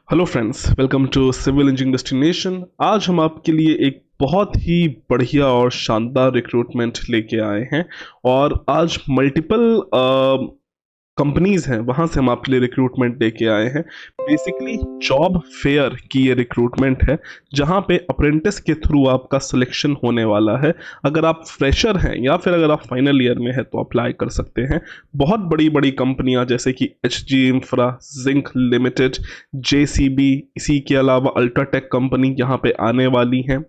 Hello friends, welcome to civil engineering destination. आज हम आपके लिए एक बहुत ही बढ़िया और शानदार रिक्रूटमेंट लेके आए हैं और आज मल्टीपल कंपनीज हैं, वहां से हम आपके लिए रिक्रूटमेंट लेके आए हैं। बेसिकली जॉब फेयर की ये रिक्रूटमेंट है जहां पे अप्रेंटिस के थ्रू आपका सिलेक्शन होने वाला है। अगर आप फ्रेशर हैं या फिर अगर आप फाइनल ईयर में हैं तो अप्लाई कर सकते हैं। बहुत बड़ी बड़ी कंपनियां जैसे कि Hg infra, zinc limited, JCB, इसी के अलावा अल्ट्राटेक कंपनी यहाँ पे आने वाली हैं।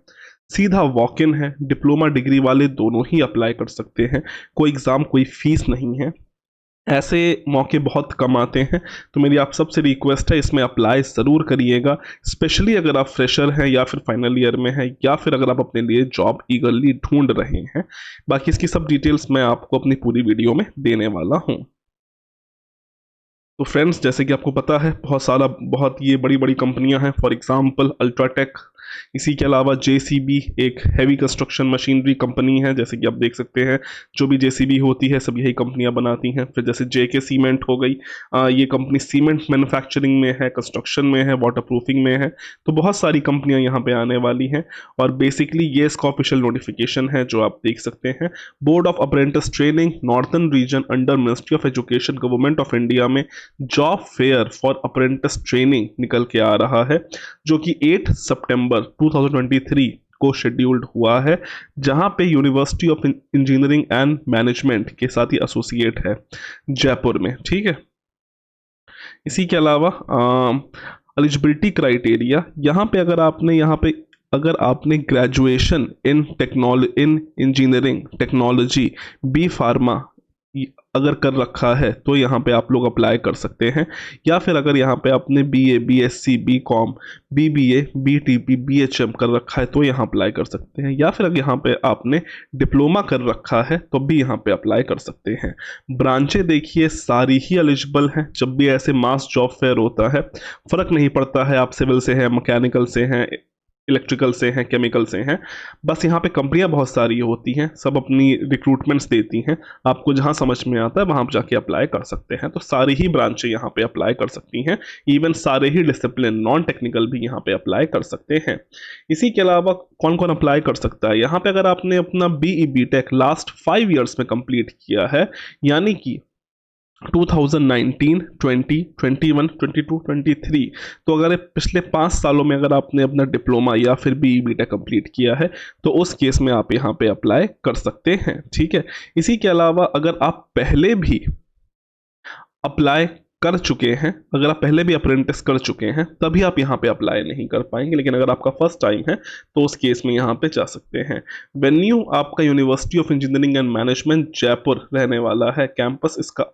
सीधा वॉक इन है, डिप्लोमा डिग्री वाले दोनों ही अप्लाई कर सकते हैं। कोई एग्ज़ाम, कोई फीस नहीं है। ऐसे मौके बहुत कम आते हैं, तो मेरी आप सबसे रिक्वेस्ट है इसमें अप्लाई ज़रूर करिएगा। स्पेशली अगर आप फ्रेशर हैं या फिर फाइनल ईयर में हैं या फिर अगर आप अपने लिए जॉब ईगरली ढूंढ रहे हैं। बाकी इसकी सब डिटेल्स मैं आपको अपनी पूरी वीडियो में देने वाला हूं। तो फ्रेंड्स, जैसे कि आपको पता है बहुत ये बड़ी बड़ी कंपनियां हैं। फॉर एग्जांपल अल्ट्राटेक, इसी के अलावा जेसीबी एक हैवी कंस्ट्रक्शन मशीनरी कंपनी है। जैसे कि आप देख सकते हैं, जो भी जेसीबी होती है सब यही कंपनियां बनाती हैं। फिर जैसे जेके सीमेंट हो गई, ये कंपनी सीमेंट मैन्युफैक्चरिंग में है, कंस्ट्रक्शन में है, वाटर प्रूफिंग में है। तो बहुत सारी कंपनियां यहाँ पे आने वाली हैं और बेसिकली ये इसका ऑफिशियल नोटिफिकेशन है जो आप देख सकते हैं। Board of apprentice training northern region under ministry of education government of India में job fair for apprentice training निकल के आ रहा है, जो कि 8 सितंबर 2023 को शेड्यूल्ड हुआ है, जहां पे university of engineering and management के साथ ही एसोसिएट है जयपुर में। ठीक है। इसी के अलावा एलिजिबिलिटी क्राइटेरिया अगर आपने graduation in engineering technology, B pharma अगर कर रखा है तो यहाँ पे आप लोग अप्लाई कर सकते हैं। या फिर अगर यहाँ पे आपने BA, BSc, BCom, BBA, BTP, BHM कर रखा है तो यहाँ अप्लाई कर सकते हैं। या फिर अगर यहाँ पे आपने डिप्लोमा कर रखा है तो भी यहाँ पे अप्लाई कर सकते हैं। ब्रांचें देखिए सारी ही एलिजिबल हैं। जब भी ऐसे मास जॉब फेयर होता है, फर्क नहीं पड़ता है आप सिविल से हैं, मैकेनिकल से हैं, इलेक्ट्रिकल से हैं, केमिकल से हैं। बस यहाँ पे कंपनियां बहुत सारी होती हैं, सब अपनी रिक्रूटमेंट्स देती हैं। आपको जहाँ समझ में आता है वहाँ आप जाके अप्लाई कर सकते हैं। तो सारी ही ब्रांचें यहाँ पे अप्लाई कर सकती हैं। इवन सारे ही डिसिप्लिन नॉन टेक्निकल भी यहाँ पे अप्लाई कर सकते हैं। इसी के अलावा कौन कौन अप्लाई कर सकता है यहाँ पे? अगर आपने अपना बीई बीटेक लास्ट 5 ईयर्स में कंप्लीट किया है, यानी कि 2019, 20, 21, 22, 23, तो अगर पिछले 5 सालों में अगर आपने अपना डिप्लोमा या फिर बीई बीटेक कंप्लीट किया है तो उस केस में आप यहाँ पे अप्लाई कर सकते हैं। ठीक है। इसी के अलावा अगर आप पहले भी अप्लाई कर चुके हैं, अगर आप पहले भी अप्रेंटिस कर चुके हैं, तभी आप यहाँ पे अप्लाई नहीं कर पाएंगे। लेकिन अगर आपका फर्स्ट टाइम है तो उस केस में यहाँ पे जा सकते हैं। वेन्यू आपका university of engineering and management Jaipur रहने वाला है। कैंपस इसका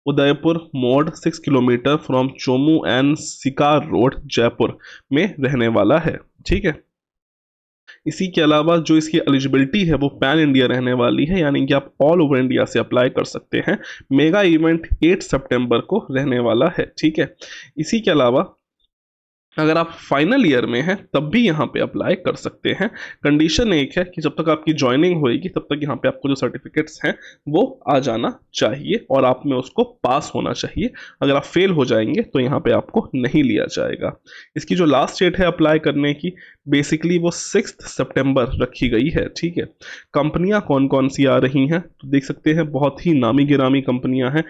उदयपुर मोड़ 6 किलोमीटर फ्रॉम चोमू एंड सिकार रोड जयपुर में रहने वाला है। ठीक है। इसी के अलावा जो इसकी एलिजिबिलिटी है वो पैन इंडिया रहने वाली है, यानी कि आप ऑल ओवर इंडिया से अप्लाई कर सकते हैं। मेगा इवेंट 8 सितंबर को रहने वाला है। ठीक है। इसी के अलावा अगर आप फाइनल ईयर में हैं तब भी यहाँ पे अप्लाई कर सकते हैं। कंडीशन एक है कि जब तक आपकी ज्वाइनिंग होएगी तब तक यहाँ पे आपको जो सर्टिफिकेट्स हैं वो आ जाना चाहिए और आप में उसको पास होना चाहिए। अगर आप फेल हो जाएंगे तो यहाँ पे आपको नहीं लिया जाएगा। इसकी जो लास्ट डेट है अप्लाई करने की, बेसिकली वो 6 सितंबर रखी गई है। ठीक है। कंपनियां कौन कौन सी आ रही हैं तो देख सकते हैं, बहुत ही नामी गिरामी कंपनियां हैं।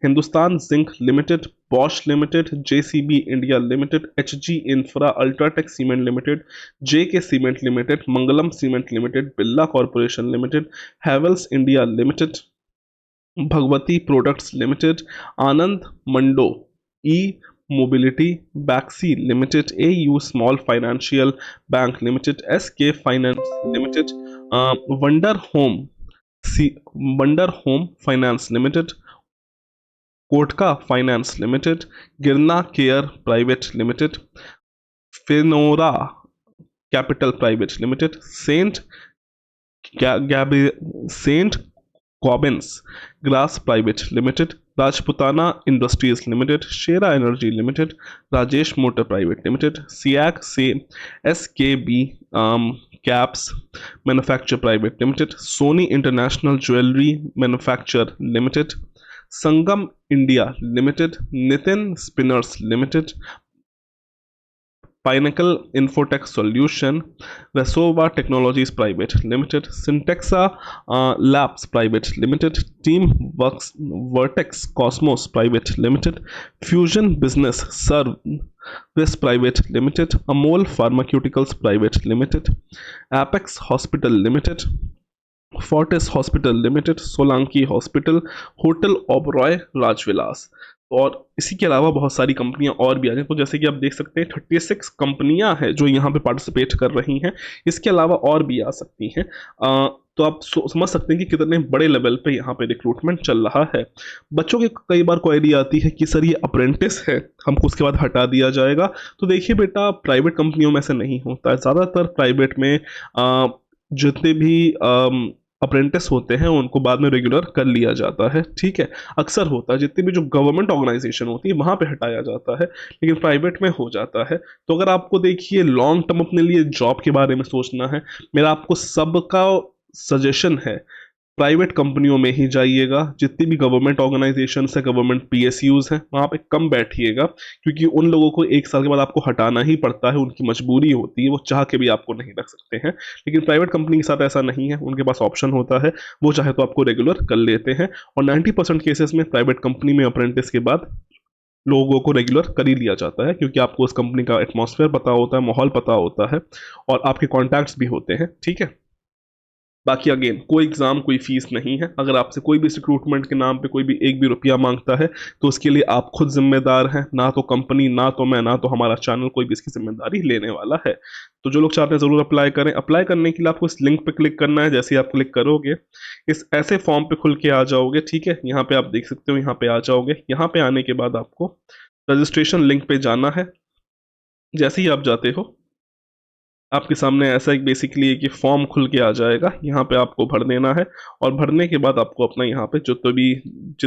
Hindustan zinc limited, Bosch limited, JCB India limited, HG infra, UltraTech cement limited, JK cement limited, Mangalam cement limited, Birla corporation limited, Havells India limited, Bhagwati products limited, Anand Mando E mobility, Baxy limited, AU small financial bank limited, SK finance limited, wonder home wonder home finance limited, Kotak finance limited, Girna care private limited, Finora capital private limited, Saint Gobain glass private limited, Rajputana industries limited, Shera energy limited, Rajesh motor private limited, सियाक से SKB caps manufacture private limited, Soni international jewellery manufacture limited, Sangam India limited, Nitin spinners limited, Pinnacle Infotech Solution, Resova Technologies Private Limited, Syntexa Labs Private Limited, Teamworks Vertex Cosmos Private Limited, Fusion Business Service Private Limited, Amol Pharmaceuticals Private Limited, Apex Hospital Limited, Fortis hospital limited, Solanki hospital, hotel Oberoi Rajvilas. और इसी के अलावा बहुत सारी कंपनियां और भी आ रही हैं। तो जैसे कि आप देख सकते हैं 36 कंपनियां हैं जो यहाँ पे पार्टिसिपेट कर रही हैं। इसके अलावा और भी आ सकती हैं। तो आप समझ सकते हैं कि कितने बड़े लेवल पे यहाँ पे रिक्रूटमेंट चल रहा है। बच्चों की कई बार क्वेरी आती है कि सर ये अप्रेंटिस है, हमको उसके बाद हटा दिया जाएगा। तो देखिए बेटा, प्राइवेट कंपनियों में से नहीं होता है। ज़्यादातर प्राइवेट में जितने भी अप्रेंटिस होते हैं उनको बाद में रेगुलर कर लिया जाता है, ठीक है। अक्सर होता है जितनी भी जो गवर्नमेंट ऑर्गेनाइजेशन होती है वहां पे हटाया जाता है, लेकिन प्राइवेट में हो जाता है। तो अगर आपको देखिए लॉन्ग टर्म अपने लिए जॉब के बारे में सोचना है, मेरा आपको सबका सजेशन है प्राइवेट कंपनियों में ही जाइएगा। जितनी भी गवर्नमेंट ऑर्गेनाइजेशन है, गवर्नमेंट पीएसयूज हैं, वहाँ पे कम बैठिएगा, क्योंकि उन लोगों को एक साल के बाद आपको हटाना ही पड़ता है, उनकी मजबूरी होती है, वो चाह के भी आपको नहीं रख सकते हैं। लेकिन प्राइवेट कंपनी के साथ ऐसा नहीं है, उनके पास ऑप्शन होता है, वो चाहे तो आपको रेगुलर कर लेते हैं। और 90% केसेस में प्राइवेट कंपनी में अप्रेंटिस के बाद लोगों को रेगुलर कर ही लिया जाता है, क्योंकि आपको उस कंपनी का एटमॉस्फेयर पता होता है, माहौल पता होता है, और आपके कॉन्टैक्ट्स भी होते हैं, ठीक है। बाकी अगेन कोई एग्जाम कोई फीस नहीं है। अगर आपसे कोई भी रिक्रूटमेंट के नाम पे कोई भी एक भी रुपया मांगता है तो उसके लिए आप खुद जिम्मेदार हैं, ना तो कंपनी, ना तो मैं, ना तो हमारा चैनल कोई भी इसकी जिम्मेदारी लेने वाला है। तो जो लोग चाहते हैं ज़रूर अप्लाई करें। अप्लाई करने के लिए आपको इस लिंक पे क्लिक करना है। जैसे ही आप क्लिक करोगे इस ऐसे फॉर्म पे खुल के आ जाओगे, ठीक है। यहाँ पे आप देख सकते हो, यहाँ पे आ जाओगे। यहाँ पे आने के बाद आपको रजिस्ट्रेशन लिंक पे जाना है। जैसे ही आप जाते हो आपके सामने ऐसा एक बेसिकली एक फॉर्म खुल के आ जाएगा। यहाँ पे आपको भर देना है, और भरने के बाद आपको अपना यहाँ पे जो तो भी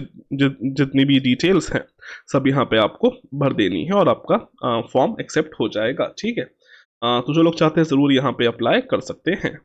जितनी भी डिटेल्स हैं सब यहाँ पे आपको भर देनी है, और आपका फॉर्म एक्सेप्ट हो जाएगा, ठीक है। तो जो लोग चाहते हैं ज़रूर यहाँ पे अप्लाई कर सकते हैं।